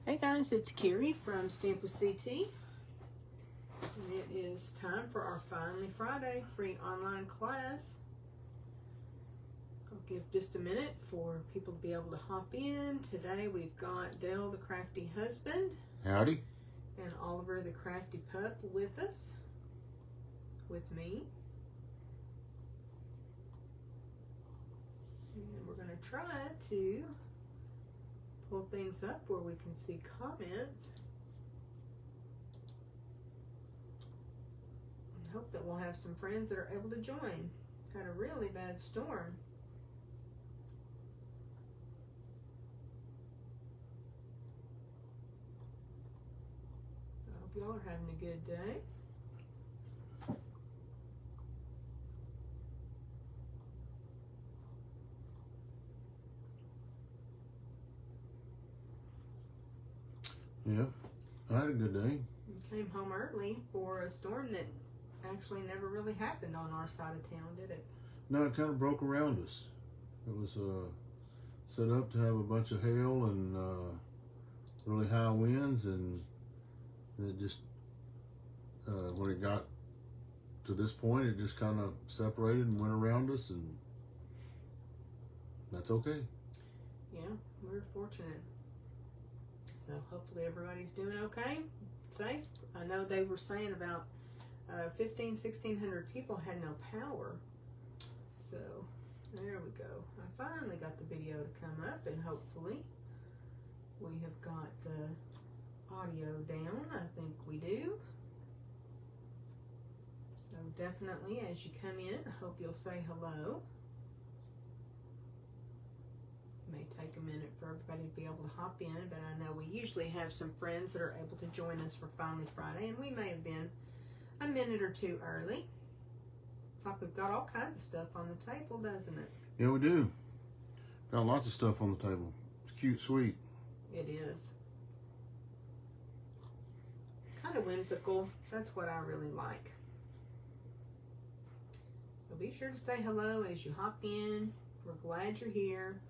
Hey guys, it's Carrie from Stamp with CT. And it is time for our Finally Friday free online class. I'll give just a minute for people to be able to hop in. Today we've got Dale the Crafty Husband. Howdy. And Oliver the Crafty Pup with us. With me. And we're going to try to pull things up where we can see comments. I hope that we'll have some friends that are able to join. Had a really bad storm. I hope y'all are having a good day. Yeah, I had a good day. We came home early for a storm that actually never really happened on our side of town, did it? No, it kind of broke around us. It was set up to have a bunch of hail and really high winds, and it just, when it got to this point, it just kind of separated and went around us, and that's okay. Yeah, we're fortunate. So hopefully everybody's doing okay, safe. I know they were saying about 1,600 people had no power. So there we go. I finally got the video to come up, and hopefully we have got the audio down. I think we do. So definitely as you come in, I hope you'll say hello. May take a minute for everybody to be able to hop in, but I know we usually have some friends that are able to join us for Finally Friday, and we may have been a minute or two early. It's like we've got all kinds of stuff on the table, doesn't it? Yeah, we do. Got lots of stuff on the table. It's cute, sweet. It is. Kind of whimsical. That's what I really like. So be sure to say hello as you hop in. We're glad you're here.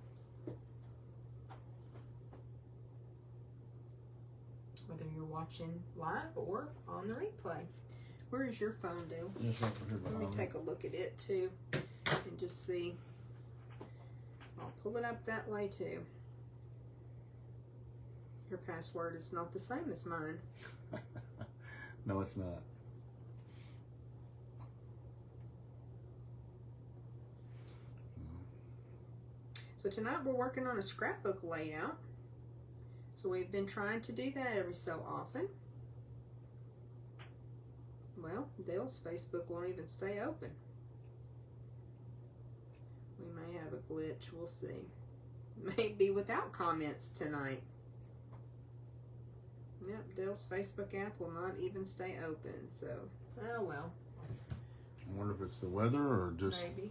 Whether you're watching live or on the replay. Where is your phone, Dale? Yes, over here Let me behind me. take a look at it too and just see. I'll pull it up that way too. Your password is not the same as mine. No, it's not. So tonight we're working on a scrapbook layout. So we've been trying to do that every so often. Well, Dale's Facebook won't even stay open. We may have a glitch, we'll see. Maybe without comments tonight. Yep, Dale's Facebook app will not even stay open, so, oh well. I wonder if it's the weather or just... Maybe.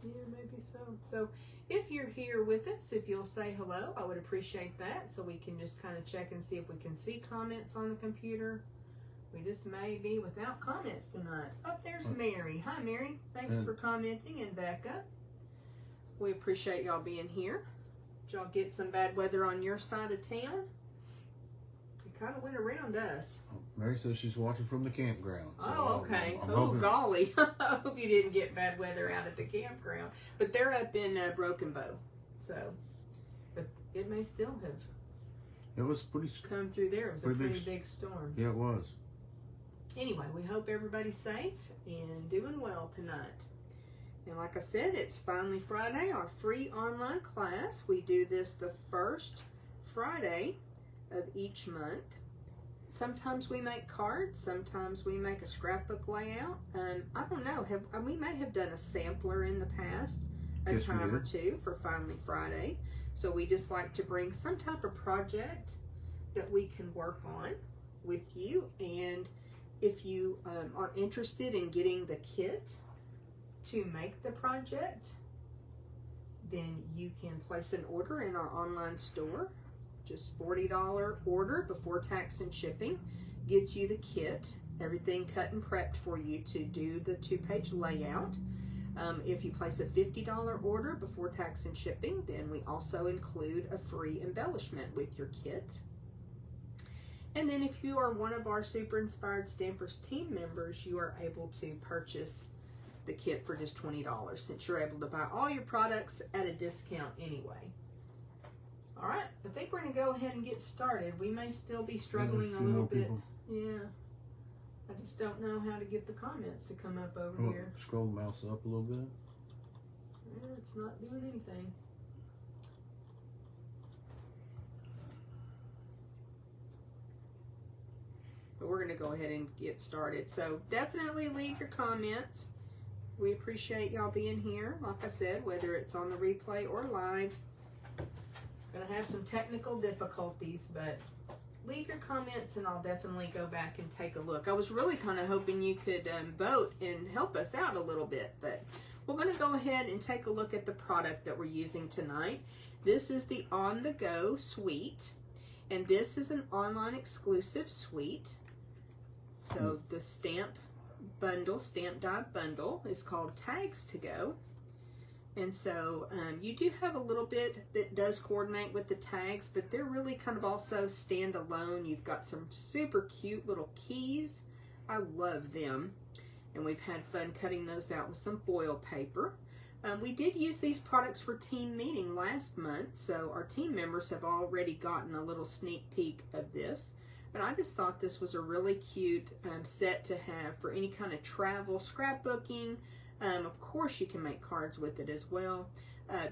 Yeah, maybe so. So, if you're here with us, if you'll say hello, I would appreciate that, so we can just kind of check and see if we can see comments on the computer. We just may be without comments tonight. Oh, there's Mary. Hi, Mary. Thanks for commenting, and Becca. We appreciate y'all being here. Did y'all get some bad weather on your side of town? It kind of went around us. Mary says she's watching from the campground. So Oh, okay. I'm Oh, hoping... golly. I hope you didn't get bad weather out at the campground. But they're up in Broken Bow. So, but it may still have It was pretty... come through there. It was a pretty big storm. Yeah, it was. Anyway, we hope everybody's safe and doing well tonight. And like I said, it's Finally Friday, our free online class. We do this the first Friday of each month. Sometimes we make cards, sometimes we make a scrapbook layout. I don't know, we may have done a sampler in the past, a time or two for Finally Friday. So we just like to bring some type of project that we can work on with you. And if you are interested in getting the kit to make the project, then you can place an order in our online store. Just $40 order before tax and shipping gets you the kit, everything cut and prepped for you to do the 2-page layout. If you place a $50 order before tax and shipping, then we also include a free embellishment with your kit. And then if you are one of our Super Inspired Stampers team members, you are able to purchase the kit for just $20 since you're able to buy all your products at a discount anyway. All right, I think we're going to go ahead and get started. We may still be struggling a little bit. Yeah. I just don't know how to get the comments to come up over here. Scroll the mouse up a little bit. Yeah, it's not doing anything. But we're going to go ahead and get started. So definitely leave your comments. We appreciate y'all being here. Like I said, whether it's on the replay or live. Gonna have some technical difficulties, but leave your comments and I'll definitely go back and take a look. I was really kind of hoping you could vote and help us out a little bit, but we're going to go ahead and take a look at the product that we're using tonight. This is the On The Go suite, and this is an online exclusive suite. So the stamp bundle, stamp die bundle, is called Tags to Go. And so you do have a little bit that does coordinate with the tags, but they're really kind of also standalone. You've got some super cute little keys. I love them. And we've had fun cutting those out with some foil paper. We did use these products for team meeting last month, so our team members have already gotten a little sneak peek of this. But I just thought this was a really cute set to have for any kind of travel, scrapbooking. Of course, you can make cards with it as well.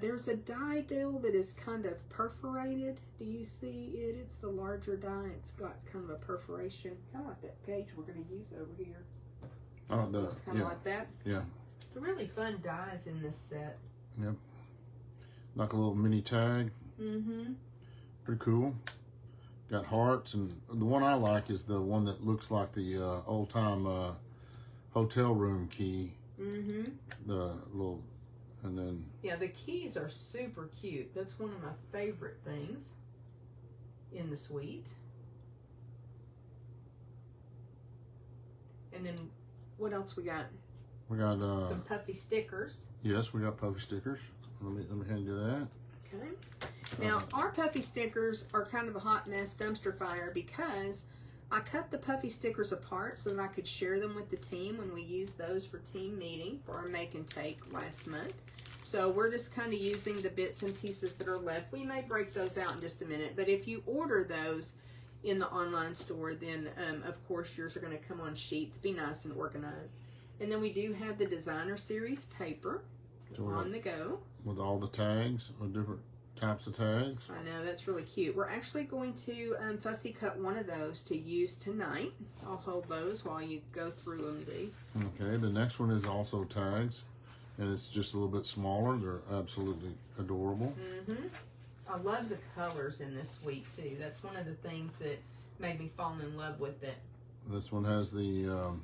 There's a die deal that is kind of perforated. Do you see it? It's the larger die. It's got kind of a perforation. Kind of like that page we're going to use over here. Oh, it's kind of like that. Yeah. They're really fun dies in this set. Yep. Like a little mini tag. Mm-hmm. Pretty cool. Got hearts, and the one I like is the one that looks like the old-time hotel room key. Mm-hmm. The little, and then... Yeah, the keys are super cute. That's one of my favorite things in the suite. And then, what else we got? We got... some puffy stickers. Yes, we got puffy stickers. Let me hand you that. Okay. Now, our puffy stickers are kind of a hot mess dumpster fire because I cut the puffy stickers apart so that I could share them with the team when we used those for team meeting for our make and take last month. So we're just kind of using the bits and pieces that are left. We may break those out in just a minute, but if you order those in the online store, then of course yours are going to come on sheets, be nice and organized. And then we do have the designer series paper on the go. With all the tags, or different types of tags. I know, that's really cute. We're actually going to fussy cut one of those to use tonight. I'll hold those while you go through them, Dee. Okay, the next one is also tags, and it's just a little bit smaller. They're absolutely adorable. Mm-hmm. I love the colors in this suite, too. That's one of the things that made me fall in love with it. This one has the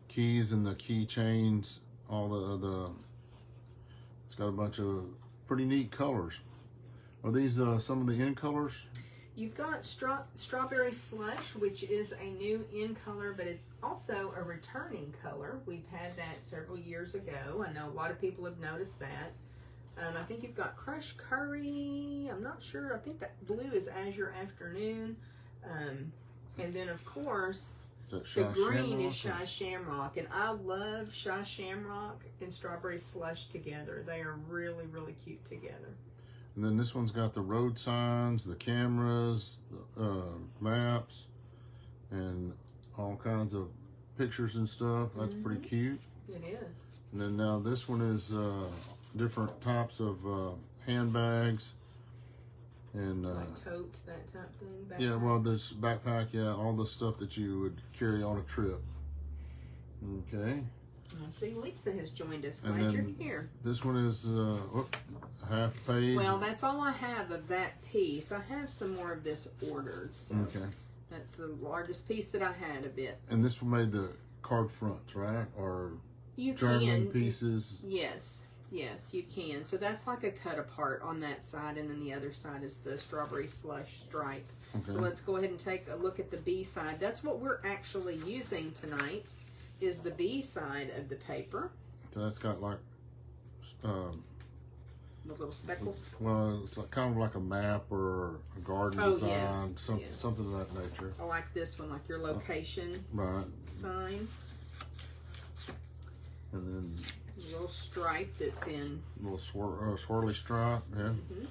keys and the keychains, all the it's got a bunch of pretty neat colors. Are these some of the in colors? You've got Strawberry Slush, which is a new in color, but it's also a returning color. We've had that several years ago. I know a lot of people have noticed that. I think you've got Crush Curry. I'm not sure. I think that blue is Azure Afternoon. And then, of course, the green is Shy Shamrock. And I love Shy Shamrock and Strawberry Slush together. They are really, really cute together. And then this one's got the road signs, the cameras, the maps, and all kinds of pictures and stuff. That's pretty cute. It is. And then now this one is different types of handbags. And like totes, that type of thing. Backpack. Yeah, well, there's backpack, yeah, all the stuff that you would carry on a trip. Okay. See, Lisa has joined us. Glad you're here. This one is a half page. Well, that's all I have of that piece. I have some more of this ordered. So okay. That's the largest piece that I had of it. And this one made the card fronts, right? Or you German pieces? Yes. Yes, you can. So that's like a cut apart on that side, and then the other side is the Strawberry Slush stripe. Okay. So let's go ahead and take a look at the B side. That's what we're actually using tonight, is the B side of the paper. So that's got like The little speckles. Well, it's like, kind of like a map or a garden design, something of that nature. I like this one, like your location sign. And then a little stripe that's in. A little swirly stripe, yeah. Mm-hmm.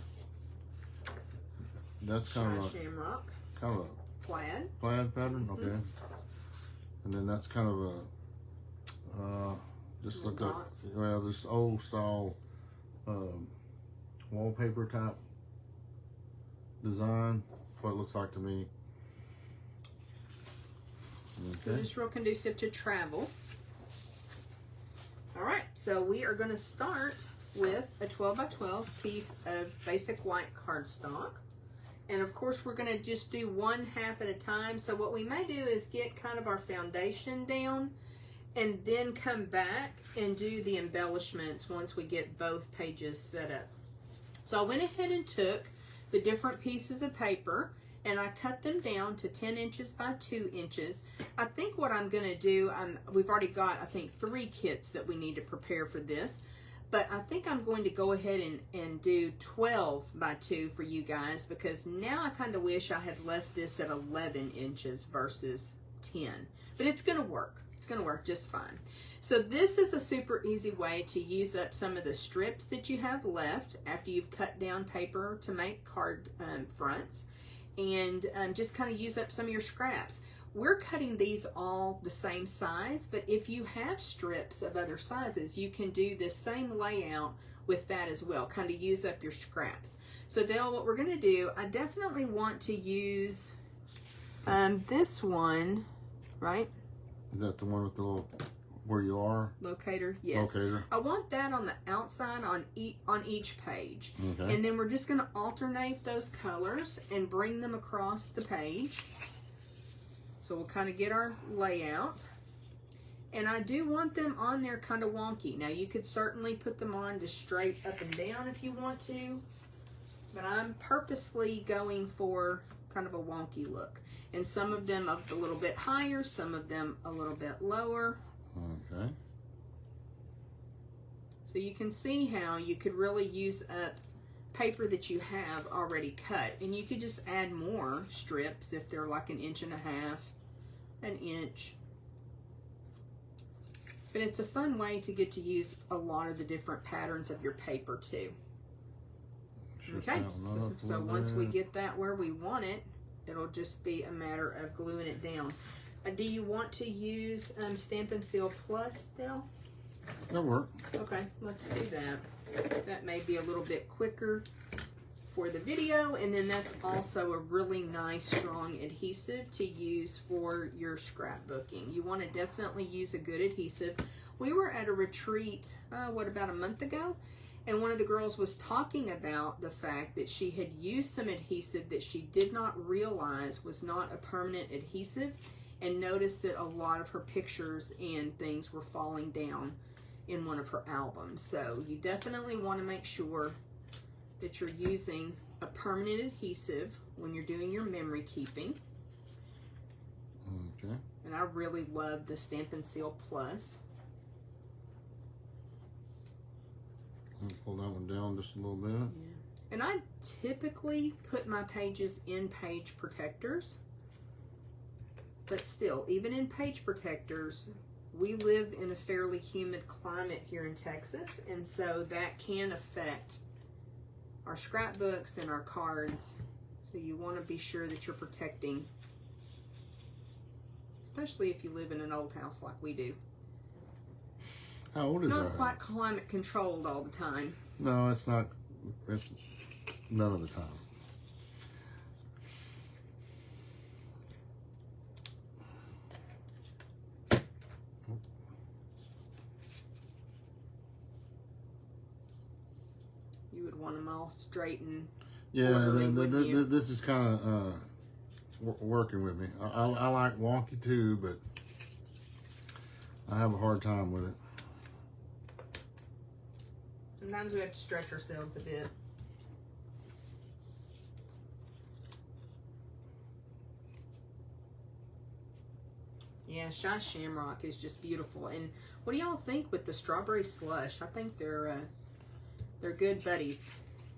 That's kind of a shamrock. Kind of a plaid pattern, okay. And then that's kind of a just look like this old style wallpaper type design. That's what it looks like to me. Okay. Just real conducive to travel. All right, so we are going to start with a 12 by 12 piece of basic white cardstock. And of course, we're going to just do one half at a time. So what we may do is get kind of our foundation down and then come back and do the embellishments once we get both pages set up. So I went ahead and took the different pieces of paper and I cut them down to 10 inches by 2 inches. I think what I'm going to do, we've already got, I think, 3 kits that we need to prepare for this. But I think I'm going to go ahead and do 12 by 2 for you guys, because now I kind of wish I had left this at 11 inches versus 10. But it's going to work. It's going to work just fine. So this is a super easy way to use up some of the strips that you have left after you've cut down paper to make card fronts, and just kind of use up some of your scraps. We're cutting these all the same size, but if you have strips of other sizes, you can do the same layout with that as well, kind of use up your scraps. So Dale, what we're going to do, I definitely want to use this one, right? Is that the one with the little, where you are? Locator, yes. Locator. I want that on the outside on each page. Okay. And then we're just going to alternate those colors and bring them across the page. So we'll kind of get our layout. And I do want them on there kind of wonky. Now you could certainly put them on just straight up and down if you want to, but I'm purposely going for kind of a wonky look. And some of them up a little bit higher, some of them a little bit lower. Okay. So you can see how you could really use up paper that you have already cut, and you could just add more strips if they're like 1.5 inches, 1 inch. But it's a fun way to get to use a lot of the different patterns of your paper too. Okay, so once we get that where we want it, it'll just be a matter of gluing it down. Do you want to use Stampin' Seal Plus, Dale? That'll work. Okay, let's do that. That may be a little bit quicker for the video, and then that's also a really nice strong adhesive to use for your scrapbooking. You want to definitely use a good adhesive. We were at a retreat, about a month ago, and one of the girls was talking about the fact that she had used some adhesive that she did not realize was not a permanent adhesive, and noticed that a lot of her pictures and things were falling down in one of her albums. So you definitely want to make sure that you're using a permanent adhesive when you're doing your memory keeping. Okay. And I really love the Stampin' Seal Plus. I'll pull that one down just a little bit. Yeah. And I typically put my pages in page protectors. But still, even in page protectors, we live in a fairly humid climate here in Texas, and so that can affect our scrapbooks and our cards. So you want to be sure that you're protecting, especially if you live in an old house like we do. How old is that? Not quite climate controlled all the time. No, it's not. It's none of the time. You would want them all straight and yeah. This is kind of working with me. I like wonky too, but I have a hard time with it. Sometimes we have to stretch ourselves a bit. Yeah, Shy Shamrock is just beautiful. And what do y'all think with the strawberry slush? I think they're They're good buddies.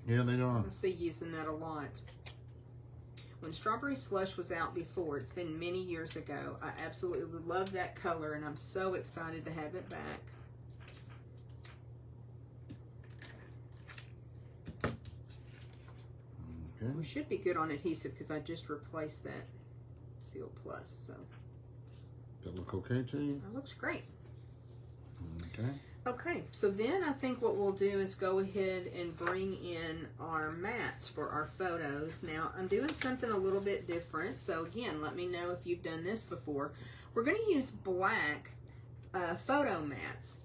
Yeah, they are. I see using that a lot. When Strawberry Slush was out before, it's been many years ago, I absolutely love that color, and I'm so excited to have it back. Okay. We should be good on adhesive because I just replaced that Seal Plus, so. That look okay to you? That looks great. Okay. Okay, so then I think what we'll do is go ahead and bring in our mats for our photos. Now, I'm doing something a little bit different, so again, let me know if you've done this before. We're going to use black photo mats,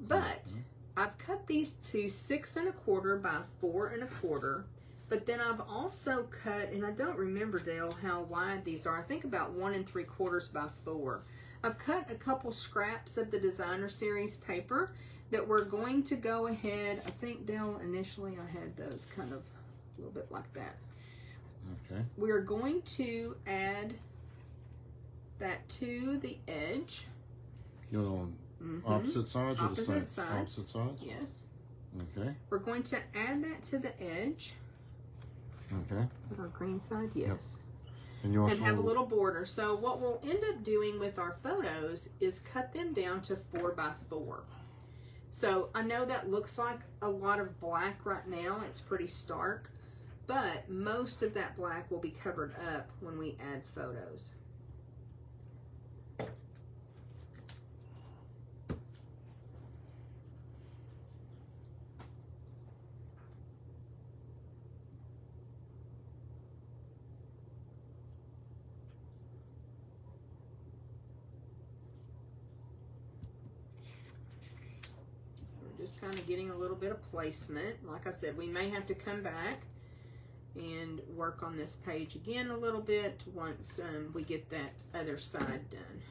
but I've cut these to 6 1/4 by 4 1/4, but then I've also cut, and I don't remember, Dale, how wide these are. I think about 1 3/4 by 4. I've cut a couple scraps of the Designer Series paper that we're going to go ahead. I think, Dale, initially I had those kind of a little bit like that. Okay. We're going to add that to the edge. You're on opposite sides or the same? Opposite sides. Opposite sides? Yes. Okay. We're going to add that to the edge. Okay. With our green side, yes. Yep. And have a little border. So what we'll end up doing with our photos is cut them down to 4 by 4. So I know that looks like a lot of black right now. It's pretty stark, but most of that black will be covered up when we add photos. Just kind of getting a little bit of placement. Like I said, we may have to come back and work on this page again a little bit once we get that other side done.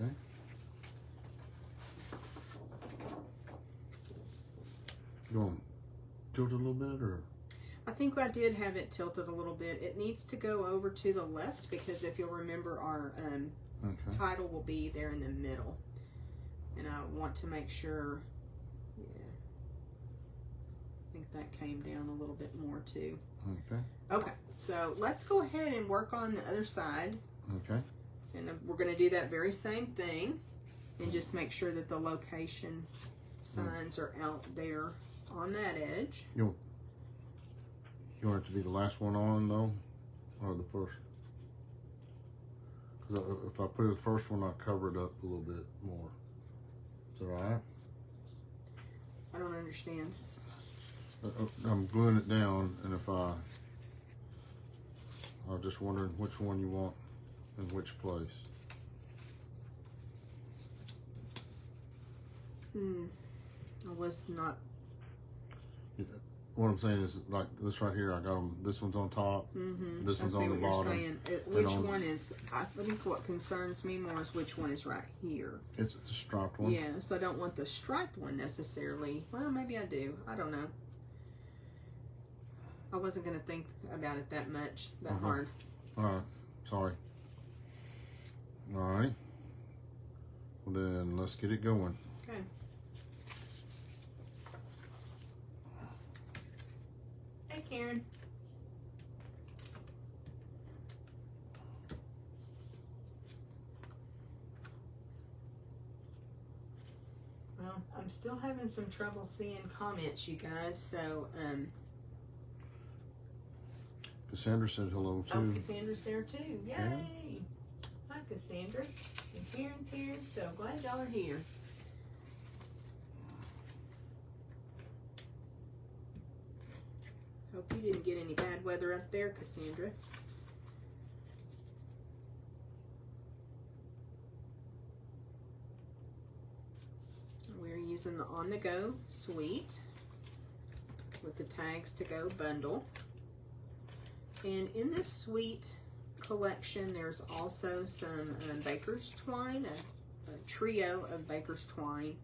Okay. You want to tilt it a little bit, or? I think I did have it tilted a little bit. It needs to go over to the left because if you'll remember, our title will be there in the middle. And I want to make sure, yeah, I think that came down a little bit more too. Okay. Okay, so let's go ahead and work on the other side. Okay. And we're going to do that very same thing and just make sure that the location signs are out there on that edge. You want it to be the last one on, though, or the first? Because if I put the first one, I'll cover it up a little bit more. Is that all right? I don't understand. I'm gluing it down, and if I was just wondering which one you want in which place. I was not. What I'm saying is, like this right here, I got them. This one's on top. This one's on the bottom. Saying. Which one is? I think what concerns me more is which one is right here. It's a striped one. Yeah, so I don't want the striped one necessarily. Well, maybe I do. I don't know. I wasn't going to think about it that much, that hard. All right. Sorry. All right. Well, then let's get it going. Okay. Hey, Karen. Well, I'm still having some trouble seeing comments, you guys, so, Cassandra said hello, too. Oh, Cassandra's there, too. Yay! Yeah. Hi, Cassandra. And Karen's here, so glad y'all are here. Hope you didn't get any bad weather up there, Cassandra. We're using the On The Go Suite with the Tags to Go bundle. And in this suite collection, there's also some baker's twine, a trio of baker's twine.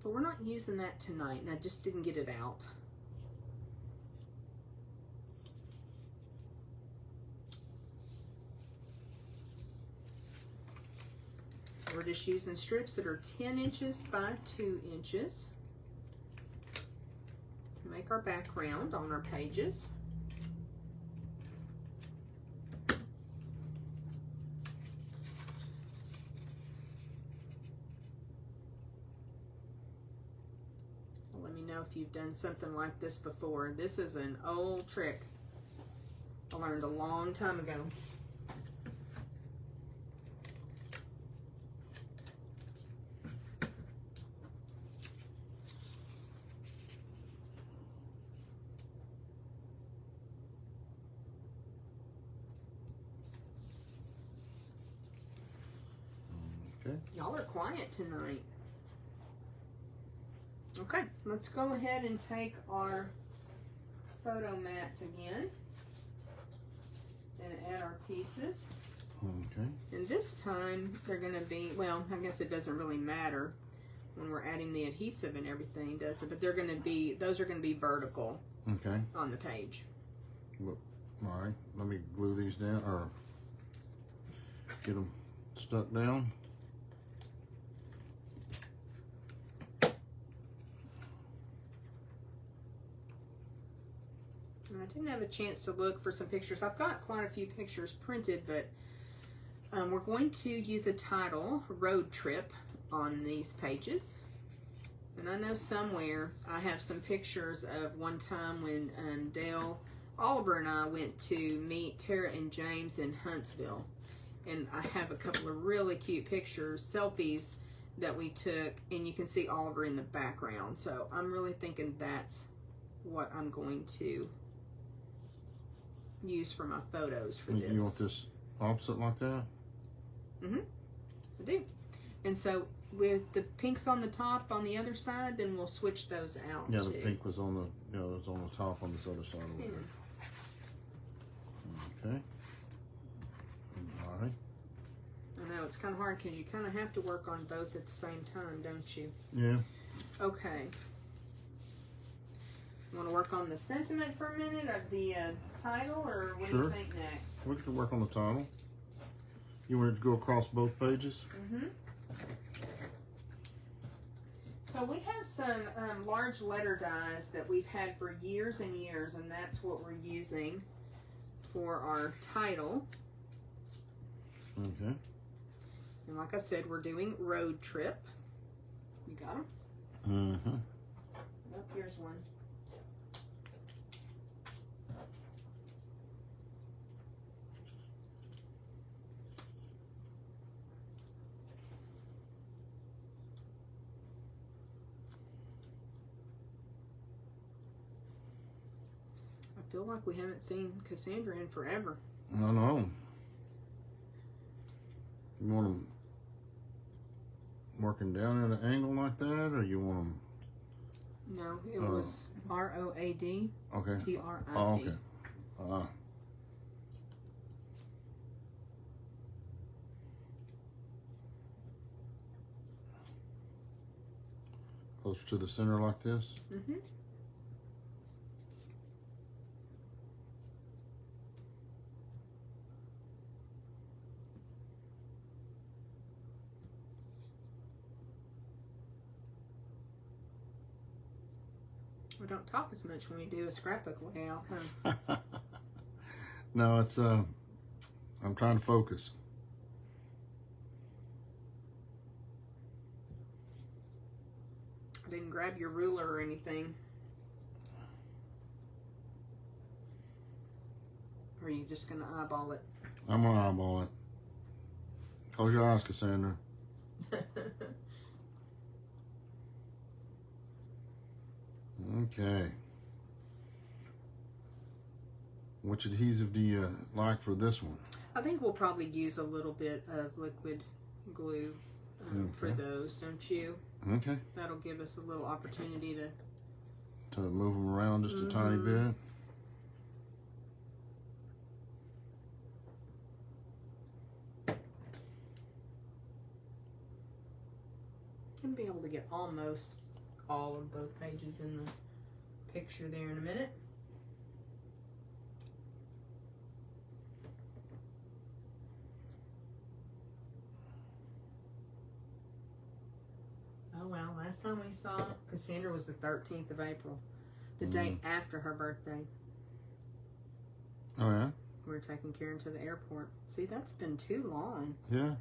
But we're not using that tonight, and I just didn't get it out. So we're just using strips that are 10 inches by 2 inches to make our background on our pages. If you've done something like this before. This is an old trick I learned a long time ago. Okay. Y'all are quiet tonight. Okay, let's go ahead and take our photo mats again and add our pieces. Okay. And this time they're going to be, well, I guess it doesn't really matter when we're adding the adhesive and everything, does it? But they're going to be, those are going to be vertical. Okay. On the page. Well, all right, let me glue these down, or get them stuck down. I didn't have a chance to look for some pictures. I've got quite a few pictures printed, but we're going to use a title, Road Trip, on these pages. And I know somewhere I have some pictures of one time when Dale, Oliver, and I went to meet Tara and James in Huntsville. And I have a couple of really cute pictures, selfies that we took, and you can see Oliver in the background. So I'm really thinking that's what I'm going to use for my photos for this. You want this opposite like that? Mm-hmm. I do. And so with the pinks on the top on the other side, then we'll switch those out. Yeah, too. the pink was on the, you know, it was on the top on this other side over there. Okay. All right. I know it's kind of hard because you kind of have to work on both at the same time, don't you? Yeah. Okay. You want to work on the sentiment for a minute of the title, or what do you think next? We could work on the title. You want it to go across both pages? Mm-hmm. So we have some large letter dies that we've had for years and years, and that's what we're using for our title. Okay. And like I said, we're doing Road Trip. You got them? Mm-hmm. Oh, here's one. I feel like we haven't seen Cassandra in forever. I know. You want them working down at an angle like that, or you want them? No, it was R-O-A-D. Okay. T-R-I-P. Oh, okay. Closer to the center like this? Mm-hmm. We don't talk as much when we do a scrapbook layout, huh? No, it's I'm trying to focus. I didn't grab your ruler or anything. Or are you just gonna eyeball it? I'm gonna eyeball it. Close your eyes, Cassandra. Okay. Which adhesive do you like for this one? I think we'll probably use a little bit of liquid glue for those, don't you? Okay. That'll give us a little opportunity To move them around just a tiny bit. and be able to get almost all of both pages in the picture there in a minute. Oh wow, last time we saw Cassandra was the 13th of April, the day after her birthday. Oh yeah? We were taking Karen to the airport. See, that's been too long. Yeah.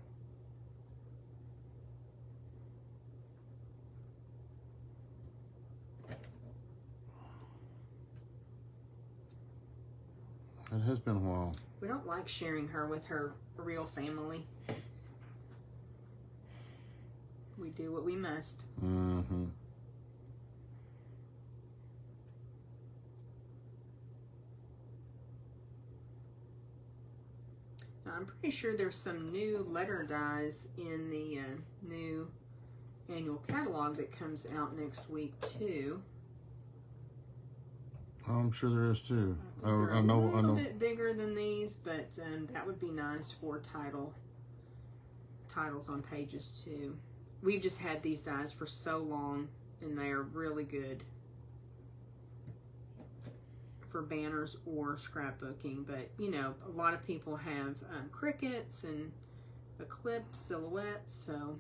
It has been a while. We don't like sharing her with her real family. We do what we must. Mm-hmm. I'm pretty sure there's some new letter dies in the new annual catalog that comes out next week too. I'm sure there is too. They're a little bit bigger than these, but that would be nice for titles on pages too. We've just had these dies for so long, and they are really good for banners or scrapbooking. But you know, a lot of people have crickets and eclipse silhouettes, so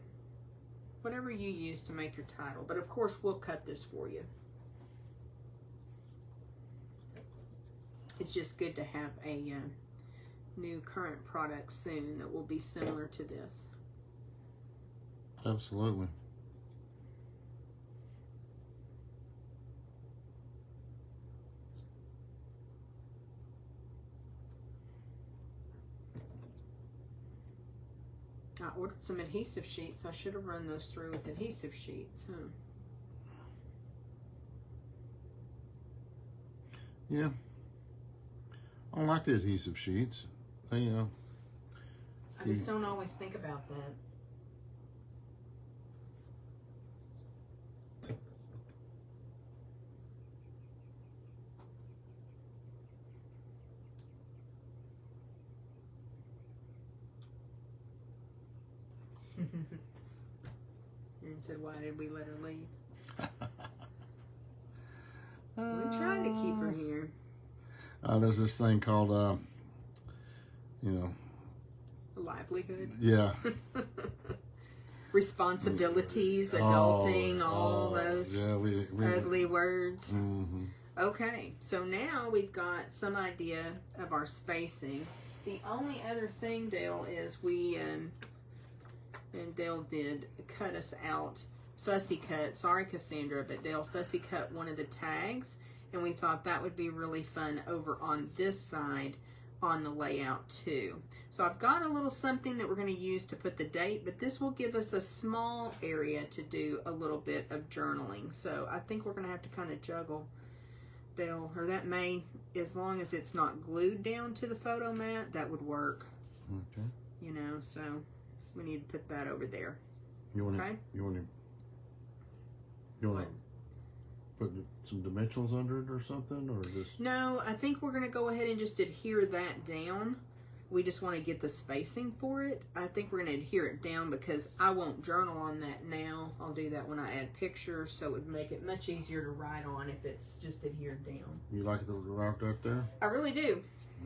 whatever you use to make your title. But of course, we'll cut this for you. It's just good to have a new current product soon that will be similar to this. Absolutely. I ordered some adhesive sheets. I should have run those through with adhesive sheets, huh? Yeah. I don't like the adhesive sheets. They, you know. I just don't always think about that. And said, why did we let her leave? We tried to keep her here. There's this thing called, you know. Livelihood. Yeah. Responsibilities, adulting, all those ugly words. Mm-hmm. Okay, so now we've got some idea of our spacing. The only other thing, Dale, is we, and Dale did cut us out, fussy cut, sorry Cassandra, but Dale fussy cut one of the tags, and we thought that would be really fun over on this side on the layout too. So I've got a little something that we're going to use to put the date, but this will give us a small area to do a little bit of journaling. So I think we're going to have to kind of juggle, Dale, or that may, as long as it's not glued down to the photo mat, that would work. Okay. You know, so we need to put that over there. You want okay? You want to put some dimensionals under it or something, or just? No, I think we're going to go ahead and just adhere that down. We just want to get the spacing for it. I think we're going to adhere it down because I won't journal on that now. I'll do that when I add pictures, so it would make it much easier to write on if it's just adhered down. You like the route up there? I really do.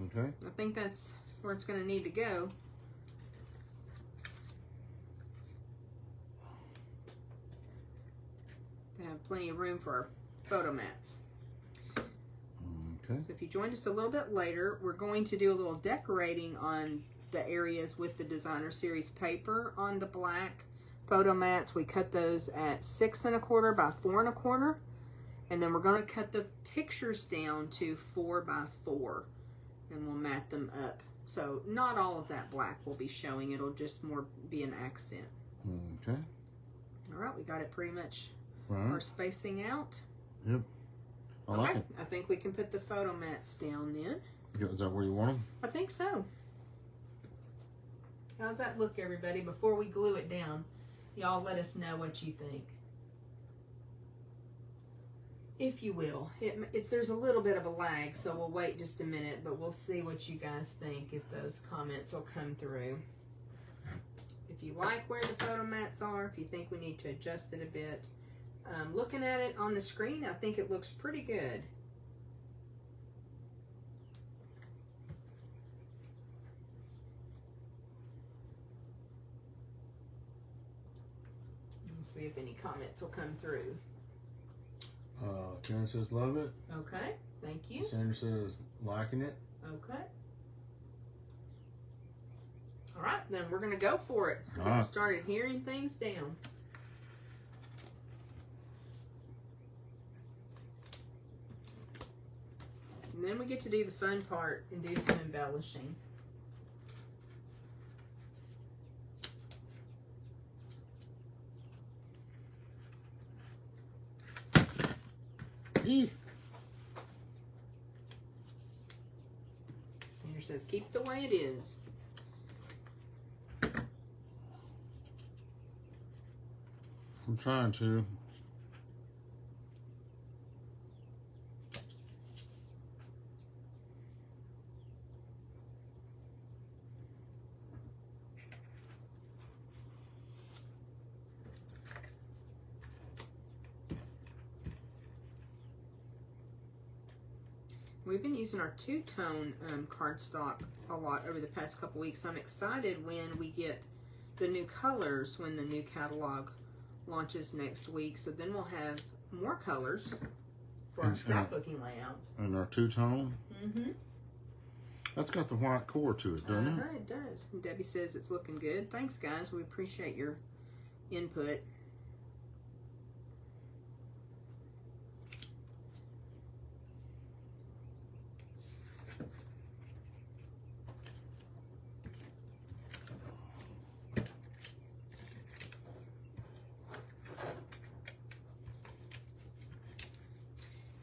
Okay. I think that's where it's going to need to go. To have plenty of room for our photo mats. Okay. So if you joined us a little bit later, we're going to do a little decorating on the areas with the Designer Series paper on the black photo mats. We cut those at 6 1/4 by 4 1/4, and then we're going to cut the pictures down to 4 by 4, and we'll mat them up. So not all of that black will be showing. It'll just more be an accent. Okay. All right, we got it pretty much Right. our spacing out. Yep. I like it. I think we can put the photo mats down then. Is that where you want them? I think so. How's that look, everybody? Before we glue it down, y'all let us know what you think. If you will. There's a little bit of a lag, so we'll wait just a minute, but we'll see what you guys think, if those comments will come through. If you like where the photo mats are, if you think we need to adjust it a bit, Looking at it on the screen, I think it looks pretty good. Let's see if any comments will come through. Karen says love it. Okay, thank you. Sandra says liking it. Okay. All right, then we're gonna go for it. All We right. started hearing things down. And then we get to do the fun part and do some embellishing. Eee. Sandra says, keep it the way it is. I'm trying to. We've been using our two-tone cardstock a lot over the past couple weeks. I'm excited when we get the new colors when the new catalog launches next week. So then we'll have more colors for our scrapbooking layouts. And our two-tone. Mm-hmm. That's got the white core to it, doesn't it? It does. And Debbie says it's looking good. Thanks, guys. We appreciate your input.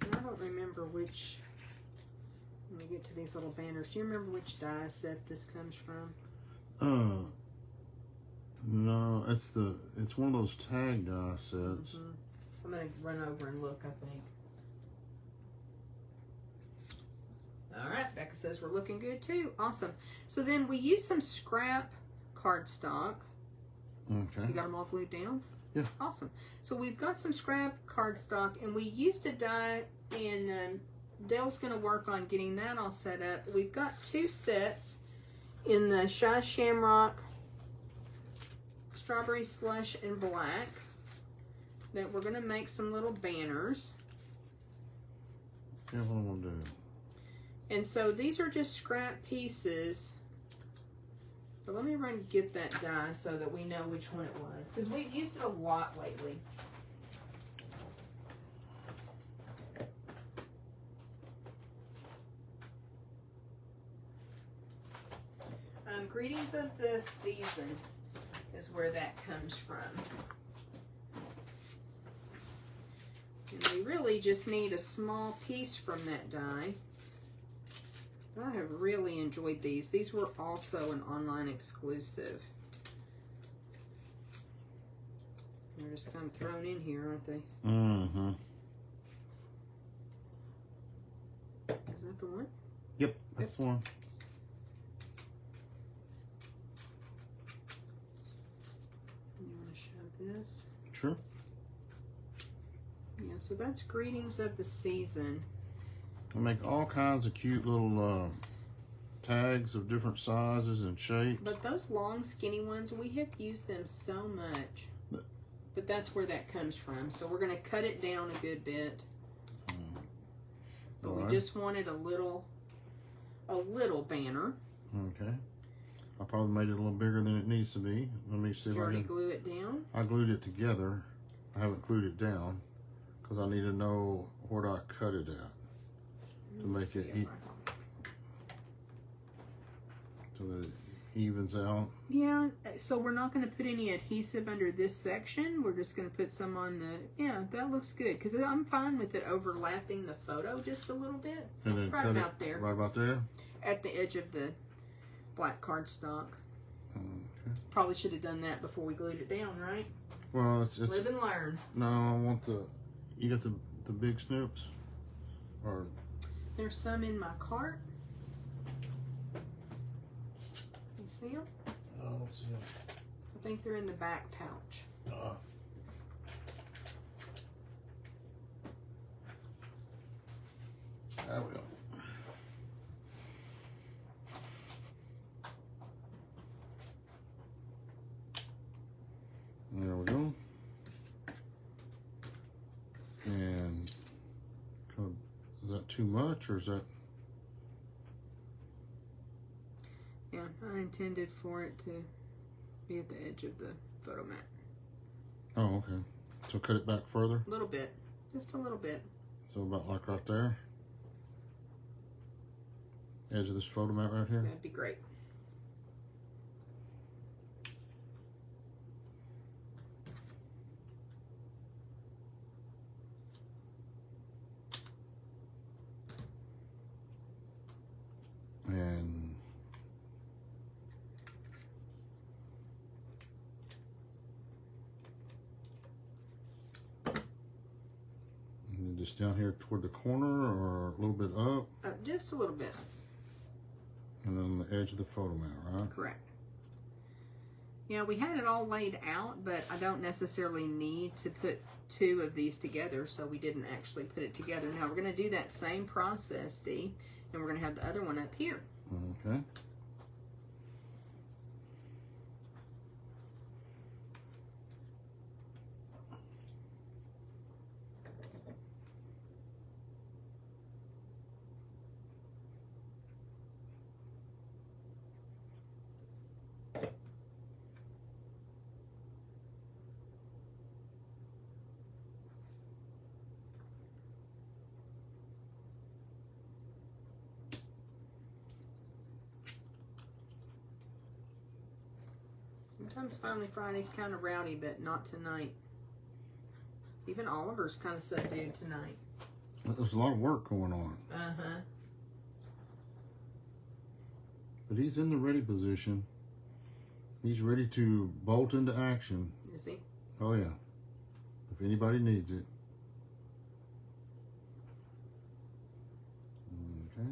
I don't remember which, when we get to these little banners, do you remember which die set this comes from? No, it's one of those tag die sets. Mm-hmm. I'm gonna run over and look, I think. All right, Becca says we're looking good too. Awesome. So then we use some scrap cardstock. Okay. You got them all glued down? Yeah. Awesome. So we've got some scrap cardstock, and we used a die, and Dale's going to work on getting that all set up. We've got two sets in the Shy Shamrock, Strawberry Slush, and Black that we're going to make some little banners. Yeah, what I'm going to do. And so these are just scrap pieces. But let me run and get that die so that we know which one it was. Because we've used it a lot lately. Greetings of the Season is where that comes from. And we really just need a small piece from that die. I have really enjoyed these. These were also an online exclusive. They're just kind of thrown in here, aren't they? Mm-hmm. Is that the one? Yep, that's the one. You want to show this? Sure. Yeah, so that's Greetings of the Season. I make all kinds of cute little tags of different sizes and shapes. But those long, skinny ones, we have used them so much. But that's where that comes from. So we're going to cut it down a good bit. But we just wanted a little banner. Okay. I probably made it a little bigger than it needs to be. Let me see if I already can glue it down. I glued it together. I haven't glued it down because I need to know where I cut it at to make it so that it evens out. Yeah, so we're not going to put any adhesive under this section. We're just going to put some on the, yeah, that looks good. Because I'm fine with it overlapping the photo just a little bit. And then Right cut about it there. right about there? At the edge of the black cardstock. Okay. Probably should have done that before we glued it down, right? Well, it's Live and learn. no, I want you got the big snoops? Or There's some in my cart. You see them? I don't see them. I think they're in the back pouch. too much, or is that? Yeah, I intended for it to be at the edge of the photo mat. Oh, okay. So cut it back further? A little bit. Just a little bit. So about like right there? Edge of this photo mat right here? That'd be great. And then just down here toward the corner, or a little bit up? Just a little bit. And then the edge of the photo mat, right? Correct. Yeah, we had it all laid out, but I don't necessarily need to put two of these together, so we didn't actually put it together. Now we're going to do that same process, Dee, and we're going to have the other one up here. Okay. Sometimes Finally Friday's kind of rowdy, but not tonight. Even Oliver's kind of subdued tonight. There's a lot of work going on. Uh-huh. But he's in the ready position. He's ready to bolt into action. Is he? Oh, yeah. If anybody needs it. Okay.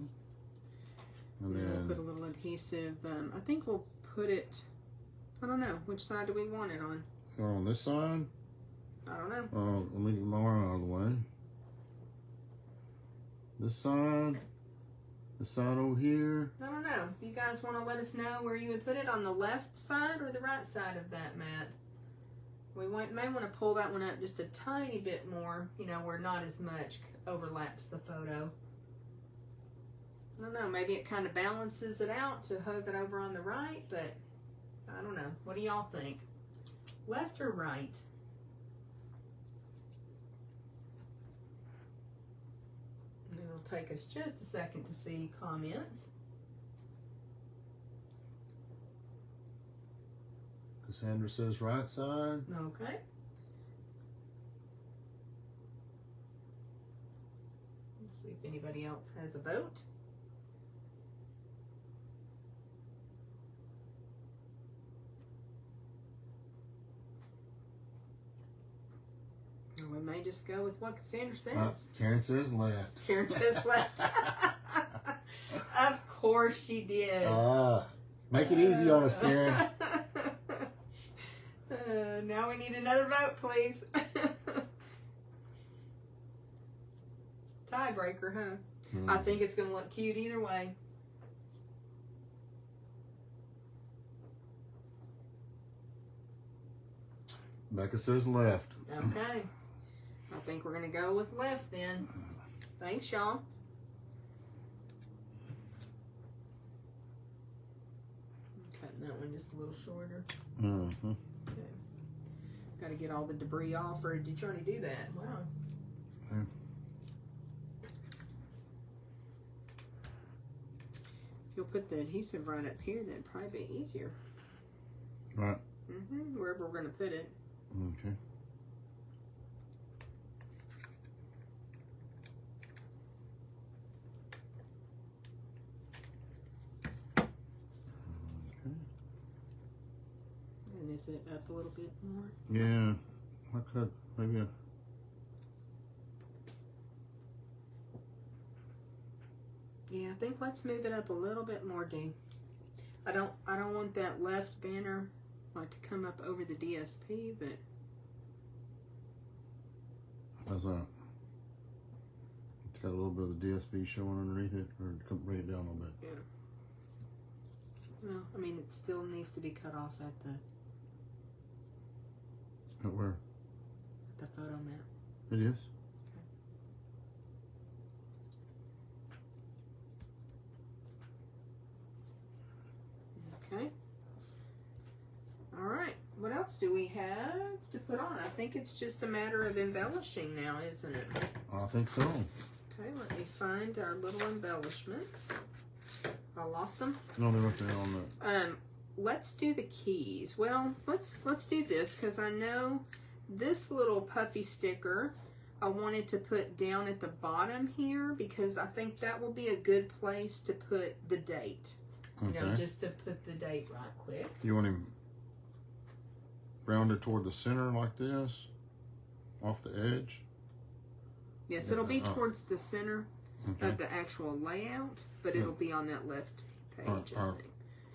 And We'll then put a little adhesive. I think we'll put it, I don't know, which side do we want it on? on this side. I don't know. Let me get my arm out of the way. This side. This side over here. I don't know. You guys want to let us know where you would put it, on the left side or the right side of that mat? We may want to pull that one up just a tiny bit more, you know, where not as much overlaps the photo. I don't know. Maybe it kind of balances it out to have it over on the right, but I don't know. What do y'all think? Left or right? And it'll take us just a second to see comments. Cassandra says right side. Okay. Let's see if anybody else has a vote. Or we may just go with what Cassandra says. Karen says left. Karen says left. Of course she did. Make it easy on us, Karen. Now we need another vote, please. Tiebreaker, huh? I think it's going to look cute either way. Becca says left. Okay. I think we're going to go with left then. Thanks, y'all. Cutting that one just a little shorter. Mm-hmm. Okay. Got to get all the debris off, or did you already do that? Wow. Yeah. If you'll put the adhesive right up here, that'd probably be easier. Right. Wherever we're going to put it. Okay. And is it up a little bit more? Yeah. I could maybe. Yeah, I think let's move it up a little bit more, Dee. I don't want that left banner like to come up over the DSP, but How's that? It's got a little bit of the DSP showing underneath it, or come bring it down a little bit. yeah. Well, I mean, it still needs to be cut off at At where? the photo mat. It is. Okay. All right. What else do we have to put on? I think it's just a matter of embellishing now, isn't it? I think so. Okay, let me find our little embellishments. I lost them. No, they're up there on the. Let's do the keys. Well, let's do this because I know this little puffy sticker I wanted to put down at the bottom here because I think that will be a good place to put the date. Okay. You know, just to put the date right quick. You want him rounded toward the center like this, off the edge? Yes, it'll be towards the center Okay. of the actual layout, but it'll be on that left page, I think.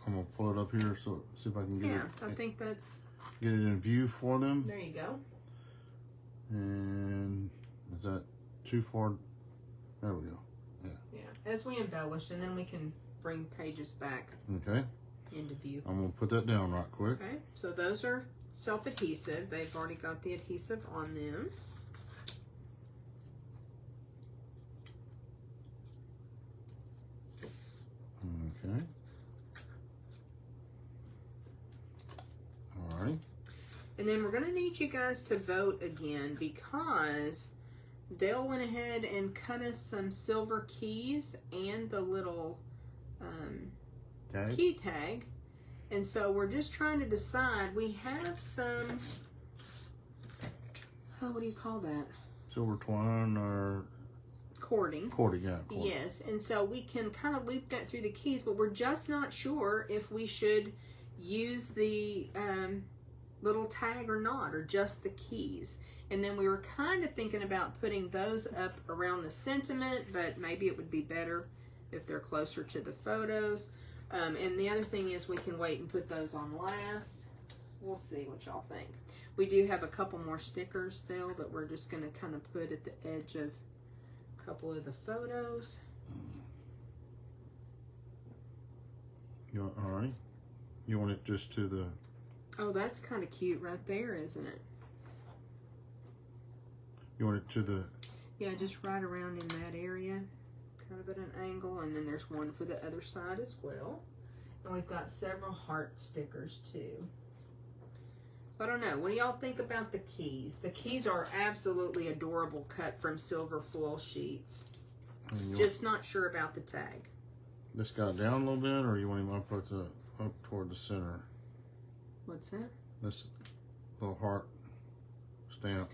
I'm gonna pull it up here so see if I can get Yeah, it. I think that's. Get it in view for them. There you go. And is that too far? There we go. Yeah, as we embellish, and then we can bring pages back Okay. into view. I'm gonna put that down right quick. Okay, so those are self-adhesive. They've already got the adhesive on them. Okay. All right. And then we're going to need you guys to vote again because Dale went ahead and cut us some silver keys and the little key tag. And so we're just trying to decide. We have some, what do you call that? Silver twine or Cording. cording, yeah. Cording. Yes, and so we can kind of loop that through the keys, but we're just not sure if we should use the little tag or not, or just the keys. And then we were kind of thinking about putting those up around the sentiment, but maybe it would be better if they're closer to the photos. And the other thing is we can wait and put those on last. We'll see what y'all think. We do have a couple more stickers still that we're just going to kind of put at the edge of a couple of the photos. All right. You want it just to the... Oh, that's kind of cute right there, isn't it? You want it to the... Yeah, just right around in that area, kind of at an angle, and then there's one for the other side as well. And we've got several heart stickers too. So I don't know, what do y'all think about the keys? The keys are absolutely adorable, cut from silver foil sheets. Just not sure about the tag. This guy down a little bit, or you want him up toward the center? What's that? This little heart stamp.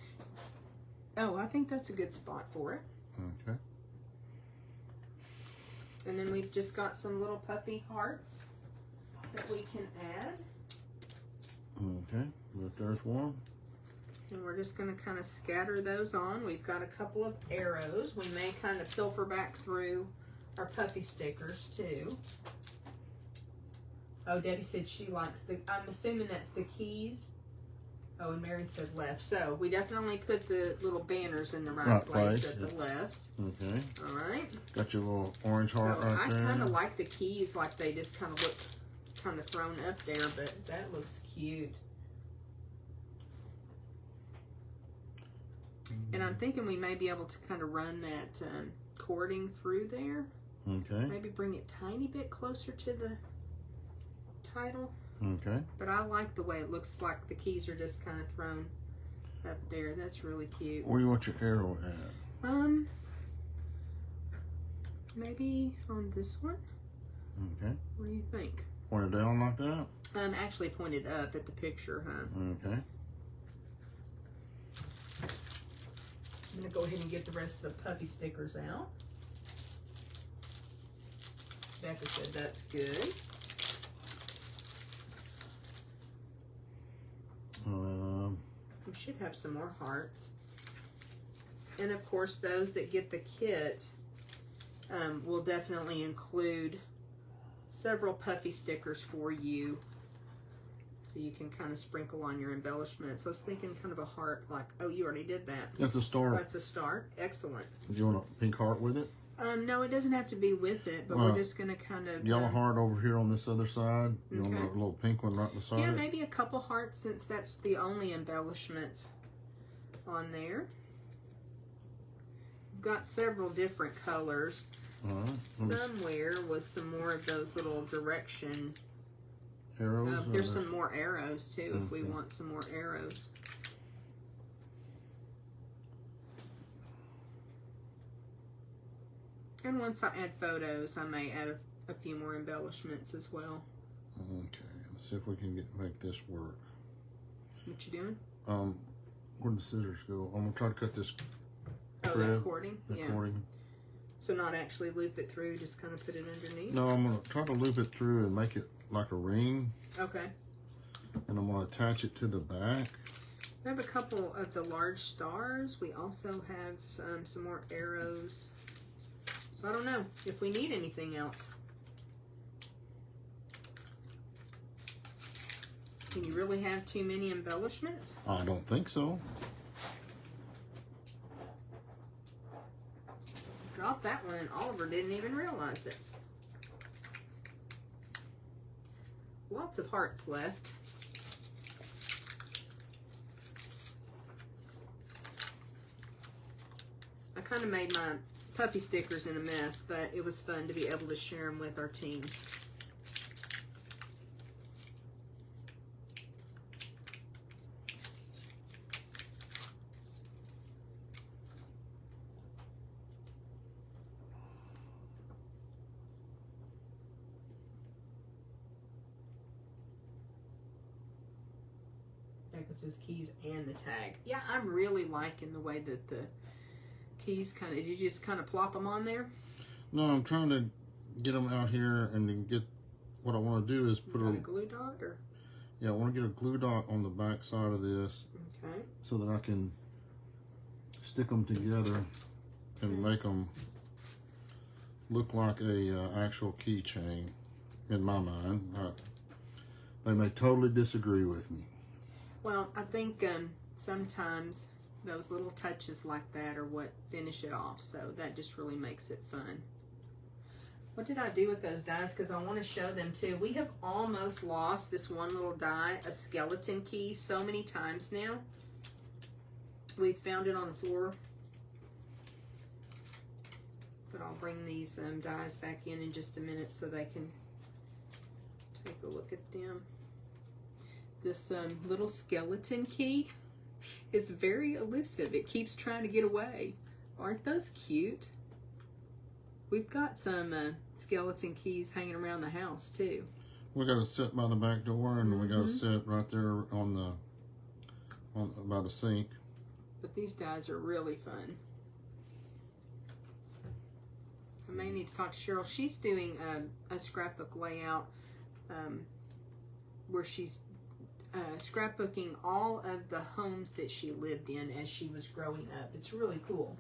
Oh, I think that's a good spot for it. Okay. And then we've just got some little puffy hearts that we can add. Okay, but there's one. And we're just going to kind of scatter those on. We've got a couple of arrows. We may kind of pilfer back through our puffy stickers too. Oh, Debbie said she likes the, I'm assuming that's the keys. Oh, and Mary said left. So we definitely put the little banners in the right place at the left. Okay. All right. Got your little orange heart right there. I kind of like the keys, like they just kind of look kind of thrown up there, but that looks cute. And I'm thinking we may be able to kind of run that cording through there. Okay. Maybe bring it a tiny bit closer to the title. Okay. But I like the way it looks like the keys are just kind of thrown up there. That's really cute. Where do you want your arrow at? Maybe on this one. Okay. What do you think? Point it down like that? Actually pointed up at the picture, huh? Okay. I'm gonna go ahead and get the rest of the puppy stickers out. Becca said that's good. We should have some more hearts. And of course, those that get the kit will definitely include several puffy stickers for you. So you can kind of sprinkle on your embellishments. I was thinking kind of a heart like, oh, you already did that. That's a star. That's a star. Excellent. Do you want a pink heart with it? No, it doesn't have to be with it, but we're just going to kind of... Yellow heart over here on this other side. You want a little pink one right beside it? Yeah, maybe a couple hearts since that's the only embellishments on there. We've got several different colors. All right. Somewhere was some more of those little direction arrows? There's some more arrows too, if we Okay. want some more arrows. And once I add photos, I may add a few more embellishments as well. Okay, let's see if we can make this work. What you doing? Where did the scissors go? I'm gonna try to cut this Oh, that cording? Yeah. cording. So not actually loop it through, just kind of put it underneath? No, I'm gonna try to loop it through and make it like a ring. Okay. And I'm gonna attach it to the back. We have a couple of the large stars. We also have some more arrows. So I don't know if we need anything else. Can you really have too many embellishments? I don't think so. Dropped that one and Oliver didn't even realize it. Lots of hearts left. I kind of made my puppy stickers in a mess, but it was fun to be able to share them with our team. Says keys and the tag. Yeah, I'm really liking the way that the keys kind of, did you just kind of plop them on there? No, I'm trying to get them out here and then get, what I want to do is put a glue dot, or? Yeah, I want to get a glue dot on the back side of this. Okay. So that I can stick them together and make them look like a actual keychain in my mind. They may totally disagree with me. Well, I think sometimes those little touches like that are what finish it off, so that just really makes it fun. What did I do with those dies? Because I want to show them too. We have almost lost this one little die, a skeleton key, so many times now. We found it on the floor. But I'll bring these dies back in just a minute so they can take a look at them. This little skeleton key is very elusive. It keeps trying to get away. Aren't those cute? We've got some skeleton keys hanging around the house too. We got to sit by the back door, and we got to sit right there on by the sink. But these dies are really fun. I may need to talk to Cheryl. She's doing a scrapbook layout where she's scrapbooking all of the homes that she lived in as she was growing up. It's really cool.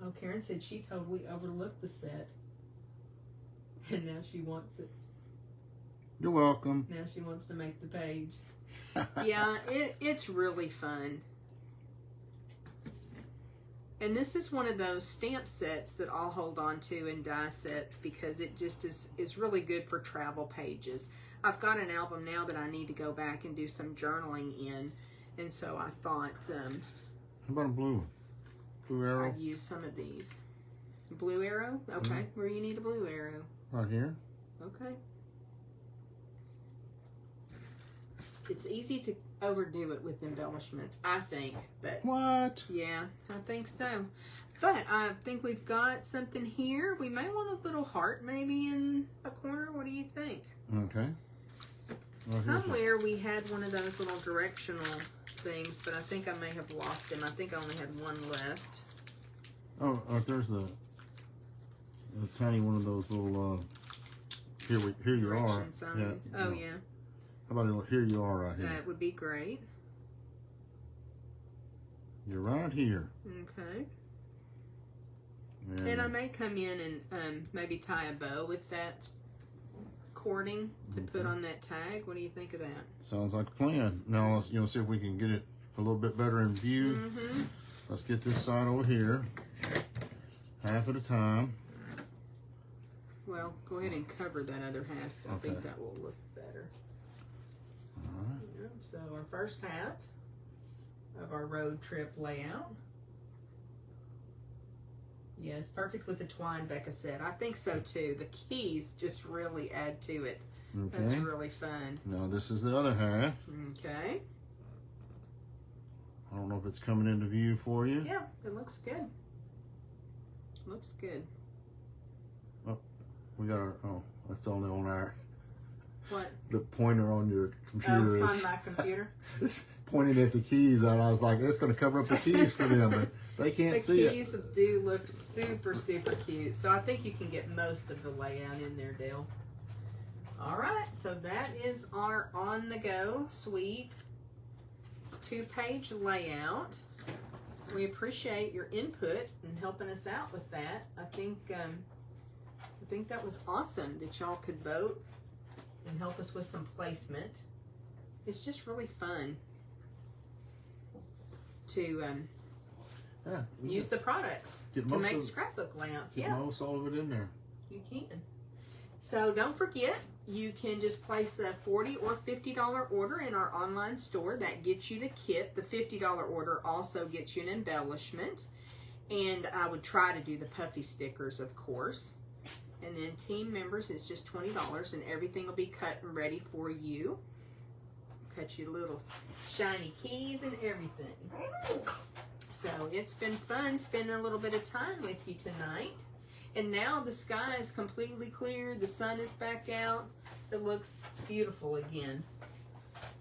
Oh, Karen said she totally overlooked the set. And now she wants it. You're welcome. Now she wants to make the page. Yeah, it's really fun. And this is one of those stamp sets that I'll hold on to in die sets because it just is really good for travel pages. I've got an album now that I need to go back and do some journaling in. And so I thought How about a blue one? Blue arrow? I'd use some of these. Blue arrow? Okay. Where you need a blue arrow? Right here. Okay. It's easy to overdo it with embellishments, I think. But what? Yeah, I think so. But I think we've got something here. We may want a little heart maybe in a corner. What do you think? Okay. Well, somewhere we had one of those little directional things, but I think I may have lost him. I think I only had one left. Oh, there's a tiny one of those little. Here you are. Direction signs. Yeah, oh no. yeah. How about here you are right here? That would be great. You're right here. Okay. And I may come in and maybe tie a bow with that cording to put on that tag. What do you think of that? Sounds like a plan. Now let's see if we can get it a little bit better in view. Let's get this side over here, half at a time. Well, go ahead and cover that other half. I think that will look better. All right. Yep, so our first half of our road trip layout. Yes, perfect with the twine, Becca said. I think so too. The keys just really add to it. Okay. That's really fun. Now this is the other half. Okay. I don't know if it's coming into view for you. Yeah, it looks good. Looks good. We got our, oh, that's only on our, What? the pointer on your computer Oh, is on my computer. it's pointing at the keys, and I was like, it's going to cover up the keys for them, but they can't see The it. keys do look super, super cute. So I think you can get most of the layout in there, Dale. All right, so that is our on-the-go sweet 2-page layout. We appreciate your input and helping us out with that. I think that was awesome that y'all could vote and help us with some placement. It's just really fun to Yeah, we use the products Get to most make of- scrapbook layouts. get Yeah, most all of it in there. you can. So don't forget, you can just place a $40 or $50 order in our online store. That gets you the kit. The $50 order also gets you an embellishment. And I would try to do the puffy stickers, of course. And then team members, it's just $20, and everything will be cut and ready for you. Cut you little shiny keys and everything. So it's been fun spending a little bit of time with you tonight. And now the sky is completely clear. The sun is back out. It looks beautiful again.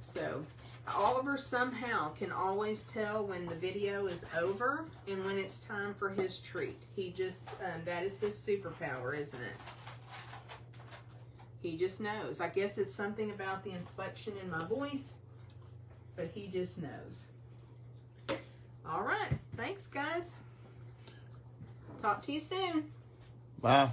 So Oliver somehow can always tell when the video is over and when it's time for his treat. He just, that is his superpower, isn't it? He just knows. I guess it's something about the inflection in my voice, but he just knows. All right. Thanks, guys. Talk to you soon. Bye.